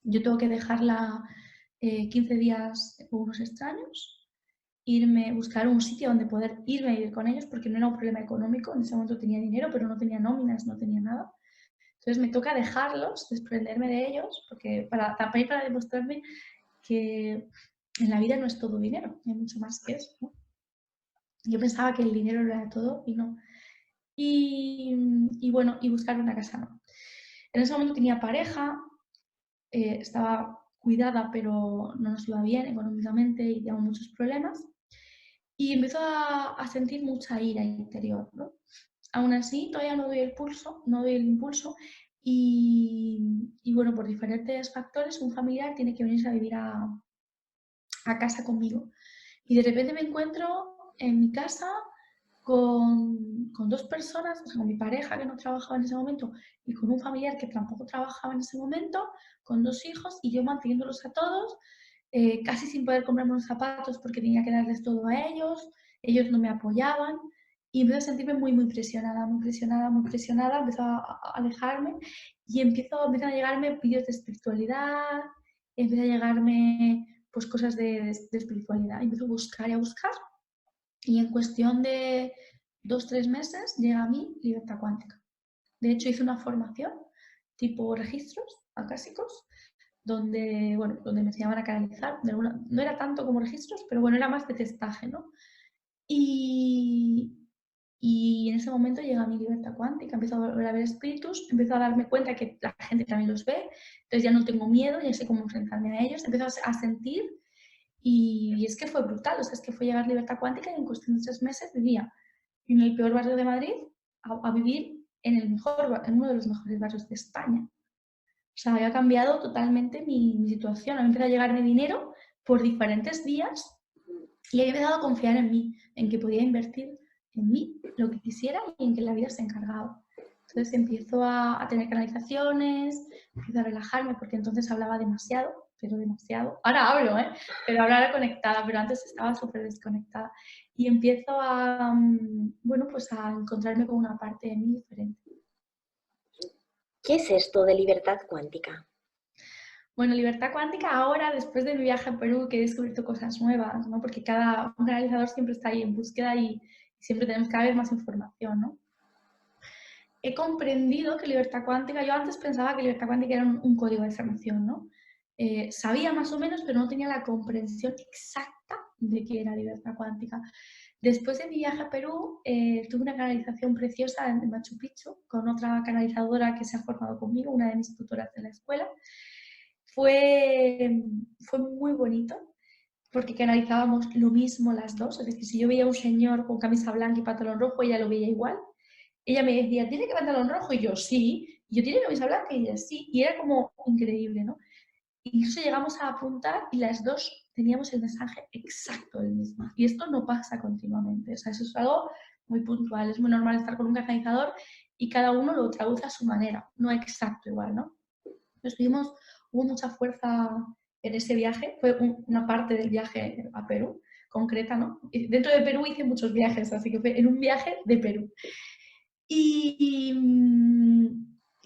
Speaker 2: Yo tengo que dejarla 15 días con unos extraños, buscar un sitio donde poder irme a vivir con ellos, porque no era un problema económico. En ese momento tenía dinero, pero no tenía nóminas, no tenía nada. Entonces me toca dejarlos, desprenderme de ellos, porque también para demostrarme que en la vida no es todo dinero, hay mucho más que eso, ¿no? Yo pensaba que el dinero lo era todo y no. Y bueno, y buscar una casa no. En ese momento tenía pareja, estaba cuidada, pero no nos iba bien económicamente y teníamos muchos problemas. Y empezó a sentir mucha ira interior, ¿no? Aún así, todavía no doy el impulso. Y bueno, por diferentes factores, un familiar tiene que venirse a vivir a casa conmigo. Y de repente me encuentro en mi casa con dos personas, o sea, con mi pareja que no trabajaba en ese momento y con un familiar que tampoco trabajaba en ese momento, con 2 hijos y yo manteniéndolos a todos, casi sin poder comprarme unos zapatos porque tenía que darles todo a ellos no me apoyaban y empecé a sentirme muy, muy presionada, muy presionada, muy presionada, empezó a alejarme y empiezan a llegarme vídeos de espiritualidad, empieza a llegarme pues cosas de espiritualidad, empiezo a buscar y a buscar y en cuestión de 2-3 meses llega a mí libertad cuántica. De hecho, hice una formación tipo registros acásicos, donde me enseñaban a canalizar. No era tanto como registros, pero bueno, era más de testaje, ¿no? Y en ese momento llega mi libertad cuántica, empiezo a volver a ver espíritus, empiezo a darme cuenta que la gente también los ve, entonces ya no tengo miedo, ya sé cómo enfrentarme a ellos, empiezo a sentir y es que fue brutal, o sea, es que fue llegar libertad cuántica y en cuestión de 3 meses vivía en el peor barrio de Madrid a vivir en uno de los mejores barrios de España. O sea, había cambiado totalmente mi situación. A mí empezó a llegarme dinero por diferentes vías y he empezado a confiar en mí, en que podía invertir en mí lo que quisiera y en que la vida se encargaba. Entonces empiezo a tener canalizaciones, empiezo a relajarme porque entonces hablaba demasiado, pero demasiado. Ahora hablo, pero ahora conectada, pero antes estaba súper desconectada. Y empiezo bueno, pues a encontrarme con una parte de mí diferente.
Speaker 1: ¿Qué es esto de libertad cuántica?
Speaker 2: Bueno, libertad cuántica ahora, después de mi viaje a Perú, que he descubierto cosas nuevas, ¿no? Porque un canalizador siempre está ahí en búsqueda y siempre tenemos cada vez más información, ¿no? He comprendido que libertad cuántica, yo antes pensaba que libertad cuántica era un código de formación, ¿no? Sabía más o menos, pero no tenía la comprensión exacta de qué era libertad cuántica. Después de mi viaje a Perú, tuve una canalización preciosa en Machu Picchu con otra canalizadora que se ha formado conmigo, una de mis tutoras de la escuela. Fue muy bonito porque canalizábamos lo mismo las dos. Es decir, si yo veía a un señor con camisa blanca y pantalón rojo, ella lo veía igual. Ella me decía, ¿tiene que pantalón rojo? Y yo, sí. Y yo, ¿tiene camisa blanca? Y ella, sí. Y era como increíble, ¿no? incluso llegamos a apuntar y las dos teníamos el mensaje exacto el mismo. Y esto no pasa continuamente, o sea, eso es algo muy puntual, es muy normal estar con un canalizador y cada uno lo traduce a su manera, no exacto igual, ¿no? Hubo mucha fuerza en ese viaje, fue una parte del viaje a Perú, concreta, ¿no? Y dentro de Perú hice muchos viajes, así que fue en un viaje de Perú. Y,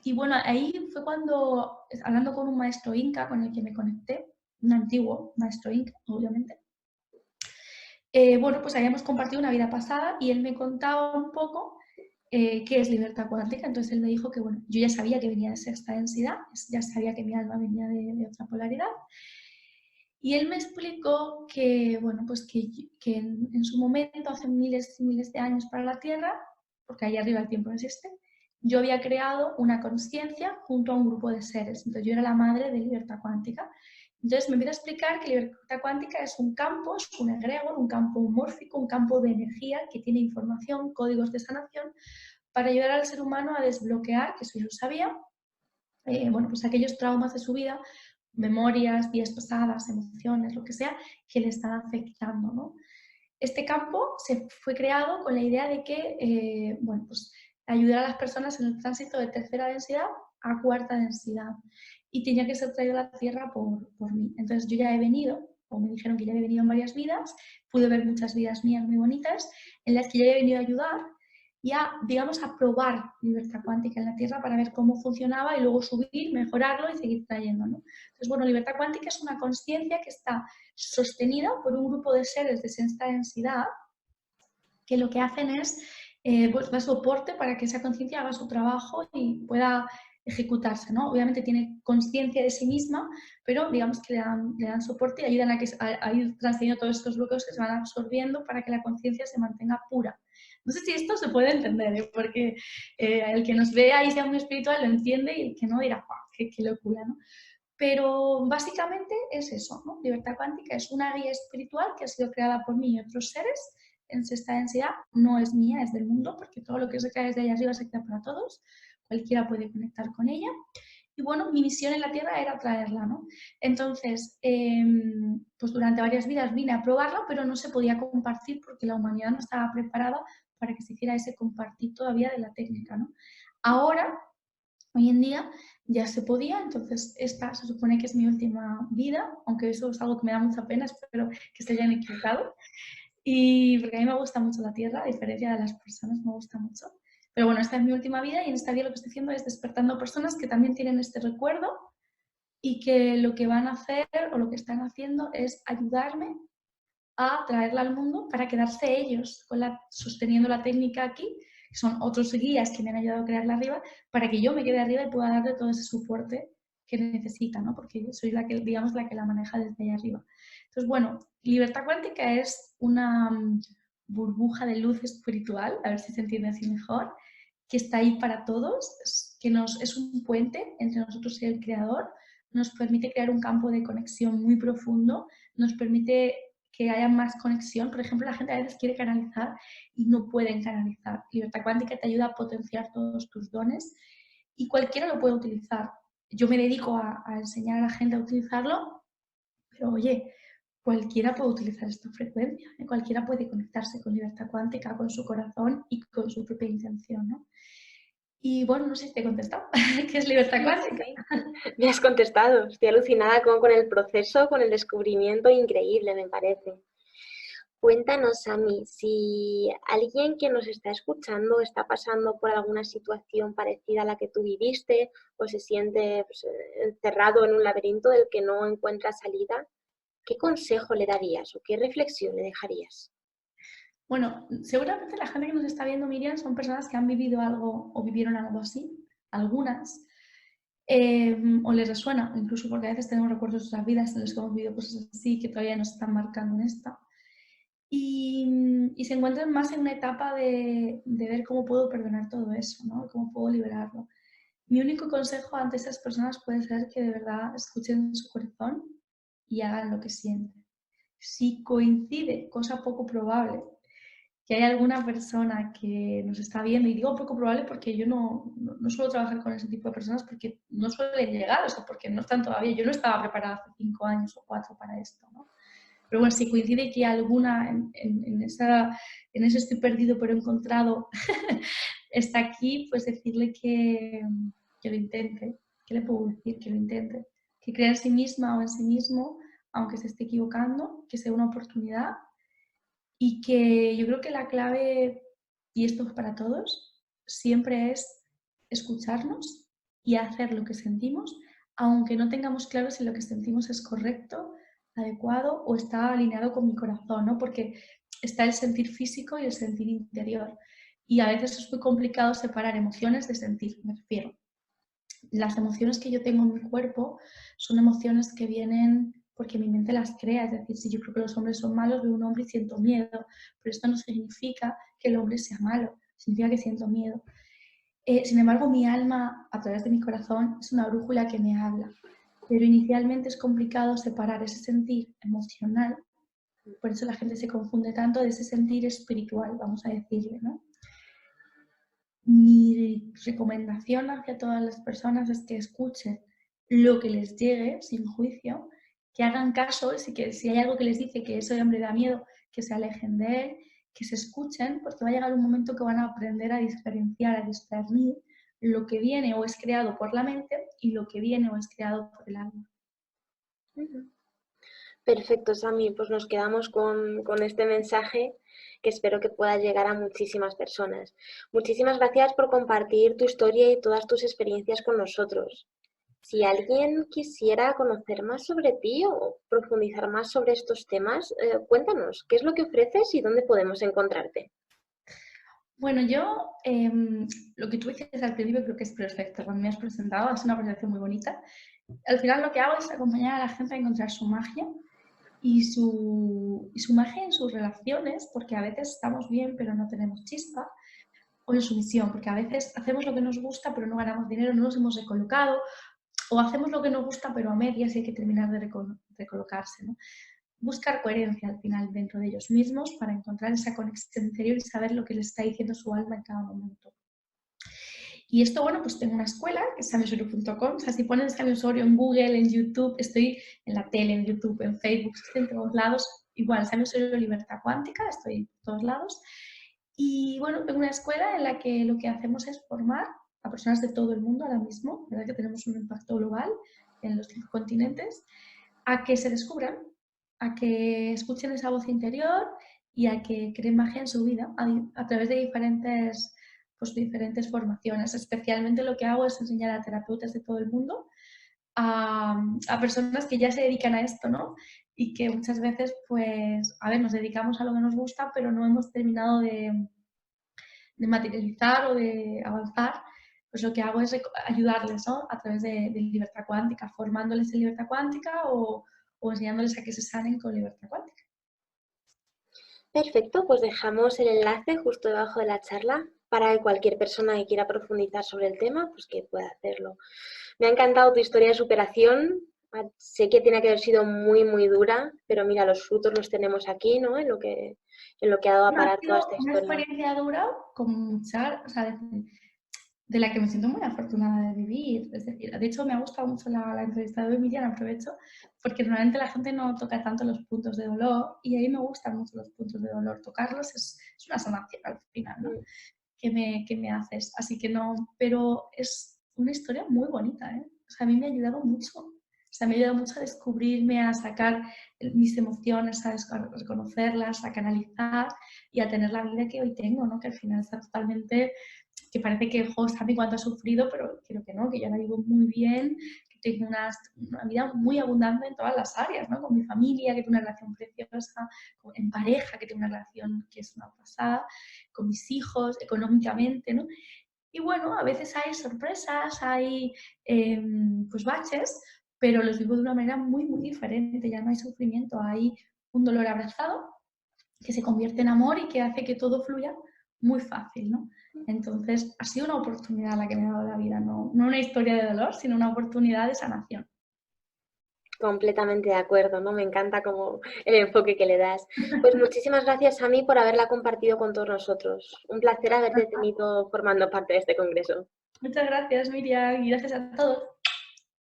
Speaker 2: y bueno, ahí fue cuando, hablando con un maestro Inca con el que me conecté, un antiguo maestro Inca, obviamente, bueno, pues habíamos compartido una vida pasada y él me contaba un poco qué es libertad cuántica. Entonces él me dijo que, bueno, yo ya sabía que venía de sexta densidad, ya sabía que mi alma venía de otra polaridad. Y él me explicó que, bueno, pues que en su momento, hace miles y miles de años para la Tierra, porque ahí arriba el tiempo no existe, yo había creado una conciencia junto a un grupo de seres. Entonces yo era la madre de libertad cuántica. Entonces me empieza a explicar que libertad cuántica es un campo, es un egregor, un campo mórfico, un campo de energía que tiene información, códigos de sanación, para ayudar al ser humano a desbloquear, que eso yo lo sabía, bueno, pues aquellos traumas de su vida, memorias, vidas pasadas, emociones, lo que sea, que le están afectando, ¿no? Este campo se fue creado con la idea de que, bueno, pues ayudar a las personas en el tránsito de tercera densidad a cuarta densidad y tenía que ser traído a la Tierra por mí. Entonces yo ya he venido, o me dijeron que ya he venido en varias vidas, pude ver muchas vidas mías muy bonitas en las que ya he venido a ayudar y a, digamos, a probar libertad cuántica en la Tierra para ver cómo funcionaba y luego subir, mejorarlo y seguir trayendo, ¿no? Entonces, bueno, libertad cuántica es una conciencia que está sostenida por un grupo de seres de sexta densidad que lo que hacen es pues, dar soporte para que esa conciencia haga su trabajo y pueda ejecutarse, ¿no? Obviamente tiene conciencia de sí misma, pero digamos que le dan soporte y ayudan a ir transcediendo todos estos bloqueos que se van absorbiendo para que la conciencia se mantenga pura. No sé si esto se puede entender, ¿eh? Porque el que nos vea y sea muy espiritual lo entiende y el que no dirá, ¡guau! Qué locura, ¿no? Pero básicamente es eso, ¿no? Libertad cuántica es una guía espiritual que ha sido creada por mí y otros seres en sexta densidad, no es mía, es del mundo, porque todo lo que se crea desde allá arriba se crea para todos, cualquiera puede conectar con ella. Y bueno, mi misión en la Tierra era traerla, ¿no? Entonces, pues durante varias vidas vine a probarla, pero no se podía compartir porque la humanidad no estaba preparada para que se hiciera ese compartir todavía de la técnica, ¿no? Ahora, hoy en día, ya se podía, entonces esta se supone que es mi última vida, aunque eso es algo que me da mucha pena, espero que se hayan equivocado. Y porque a mí me gusta mucho la Tierra, a diferencia de las personas, me gusta mucho. Pero bueno, esta es mi última vida y en esta vida lo que estoy haciendo es despertando personas que también tienen este recuerdo y que lo que van a hacer o lo que están haciendo es ayudarme a traerla al mundo para quedarse ellos sosteniendo la técnica aquí, que son otros guías que me han ayudado a crearla arriba, para que yo me quede arriba y pueda darle todo ese soporte que necesita, ¿no? Porque soy la que, digamos, la que la maneja desde allá arriba. Entonces, bueno, libertad cuántica es una burbuja de luz espiritual, a ver si se entiende así mejor, que está ahí para todos, es un puente entre nosotros y el creador, nos permite crear un campo de conexión muy profundo, nos permite que haya más conexión. Por ejemplo, la gente a veces quiere canalizar y no pueden canalizar. Libertad cuántica te ayuda a potenciar todos tus dones y cualquiera lo puede utilizar. Yo me dedico a enseñar a la gente a utilizarlo, pero oye, cualquiera puede utilizar esta frecuencia, ¿eh? Cualquiera puede conectarse con libertad cuántica, con su corazón y con su propia intención, ¿no? Y bueno, no sé si te he contestado. ¿Qué es libertad cuántica?
Speaker 1: Sí. Me has contestado. Estoy alucinada con el proceso, con el descubrimiento, increíble, me parece. Cuéntanos, Sami, si alguien que nos está escuchando está pasando por alguna situación parecida a la que tú viviste o se siente pues, encerrado en un laberinto del que no encuentra salida, ¿qué consejo le darías o qué reflexión le dejarías?
Speaker 2: Bueno, seguramente la gente que nos está viendo, Miriam, son personas que han vivido algo o vivieron algo así, algunas, o les resuena, incluso porque a veces tenemos recuerdos de nuestras vidas en los que hemos vivido cosas así que todavía nos están marcando en esta. Y se encuentran más en una etapa de ver cómo puedo perdonar todo eso, ¿no? Cómo puedo liberarlo. Mi único consejo ante esas personas puede ser que de verdad escuchen su corazón y hagan lo que sienten. Si coincide, cosa poco probable, que hay alguna persona que nos está viendo, y digo poco probable porque yo no suelo trabajar con ese tipo de personas porque no suelen llegar, o sea, porque no están todavía, yo no estaba preparada hace 5 años o 4 para esto, ¿no? Pero bueno, si coincide que alguna en ese estoy perdido pero encontrado está aquí, pues decirle que lo intente. ¿Qué le puedo decir? Que lo intente. Que crea en sí misma o en sí mismo, aunque se esté equivocando, que sea una oportunidad y que yo creo que la clave, y esto es para todos, siempre es escucharnos y hacer lo que sentimos, aunque no tengamos claro si lo que sentimos es correcto, adecuado o está alineado con mi corazón, ¿no? Porque está el sentir físico y el sentir interior. Y a veces es muy complicado separar emociones de sentir, me refiero. Las emociones que yo tengo en mi cuerpo son emociones que vienen porque mi mente las crea, es decir, si yo creo que los hombres son malos, veo un hombre y siento miedo, pero esto no significa que el hombre sea malo, significa que siento miedo. Sin embargo, mi alma, a través de mi corazón, es una brújula que me habla, pero inicialmente es complicado separar ese sentir emocional, por eso la gente se confunde tanto, de ese sentir espiritual, vamos a decirle, ¿no? Mi recomendación hacia todas las personas es que escuchen lo que les llegue sin juicio, que hagan caso, que si hay algo que les dice que ese hombre da miedo, que se alejen de él, que se escuchen, porque va a llegar un momento que van a aprender a diferenciar, a discernir lo que viene o es creado por la mente y lo que viene o es creado por el alma.
Speaker 1: Perfecto, Sami, pues nos quedamos con este mensaje que espero que pueda llegar a muchísimas personas. Muchísimas gracias por compartir tu historia y todas tus experiencias con nosotros. Si alguien quisiera conocer más sobre ti o profundizar más sobre estos temas, cuéntanos, ¿qué es lo que ofreces y dónde podemos encontrarte?
Speaker 2: Bueno, yo lo que tú dices al principio creo que es perfecto. Cuando me has presentado es una presentación muy bonita. Al final lo que hago es acompañar a la gente a encontrar su magia y su magia en sus relaciones, porque a veces estamos bien pero no tenemos chispa, o en su misión, porque a veces hacemos lo que nos gusta pero no ganamos dinero, no nos hemos recolocado, o hacemos lo que nos gusta pero a medias y hay que terminar de recolocarse, ¿no? Buscar coherencia al final dentro de ellos mismos para encontrar esa conexión interior y saber lo que les está diciendo su alma en cada momento. Y esto, bueno, pues tengo una escuela que es samiosorio.com. O sea, si pones Sammy Osorio en Google, en YouTube, estoy en la tele, en YouTube, en Facebook, estoy en todos lados. Igual, Sammy Osorio Libertad Cuántica, estoy en todos lados. Y bueno, tengo una escuela en la que lo que hacemos es formar a personas de todo el mundo ahora mismo, ¿verdad? Que tenemos un impacto global en los 5 continentes, a que se descubran, a que escuchen esa voz interior y a que creen magia en su vida a través de diferentes formaciones. Especialmente lo que hago es enseñar a terapeutas de todo el mundo, a personas que ya se dedican a esto, ¿no? Y que muchas veces, pues, a ver, nos dedicamos a lo que nos gusta, pero no hemos terminado de materializar o de avanzar. Pues lo que hago es ayudarles, ¿no? A través de libertad cuántica, formándoles en libertad cuántica o enseñándoles a que se sanen con libertad cuántica.
Speaker 1: Perfecto, pues dejamos el enlace justo debajo de la charla para que cualquier persona que quiera profundizar sobre el tema, pues que pueda hacerlo. Me ha encantado tu historia de superación. Sé que tiene que haber sido muy, muy dura, pero mira, los frutos los tenemos aquí, ¿no? En lo que ha dado a
Speaker 2: No, ha
Speaker 1: parar
Speaker 2: sido
Speaker 1: toda esta
Speaker 2: una
Speaker 1: historia.
Speaker 2: experiencia dura con mucha, o sea, de la que me siento muy afortunada de vivir. Es decir, de hecho me ha gustado mucho la entrevista de hoy, Miriam, aprovecho, porque normalmente la gente no toca tanto los puntos de dolor y a mí me gustan mucho los puntos de dolor. Tocarlos es una sanación al final, ¿no? Que me haces. Así que no, pero es una historia muy bonita, ¿eh? O sea, a mí me ha ayudado mucho. O sea, me ha ayudado mucho a descubrirme, a sacar mis emociones, a reconocerlas, a canalizar y a tener la vida que hoy tengo, ¿no? Que al final está totalmente, que parece que, jo, Sammy, cuánto ha sufrido, pero creo que no, que ya la vivo muy bien, que tengo una vida muy abundante en todas las áreas, ¿no? Con mi familia, que tengo una relación preciosa, en pareja, que tengo una relación que es una pasada, con mis hijos, económicamente, ¿no? Y bueno, a veces hay sorpresas, hay pues baches, pero los vivo de una manera muy, muy diferente. Ya no hay sufrimiento, hay un dolor abrazado que se convierte en amor y que hace que todo fluya muy fácil, ¿no? Entonces, ha sido una oportunidad la que me ha dado la vida, no una historia de dolor, sino una oportunidad de sanación.
Speaker 1: Completamente de acuerdo, ¿no? Me encanta como el enfoque que le das. Pues muchísimas gracias, Sami, por haberla compartido con todos nosotros. Un placer haberte tenido formando parte de este congreso.
Speaker 2: Muchas gracias, Miriam, y gracias a todos.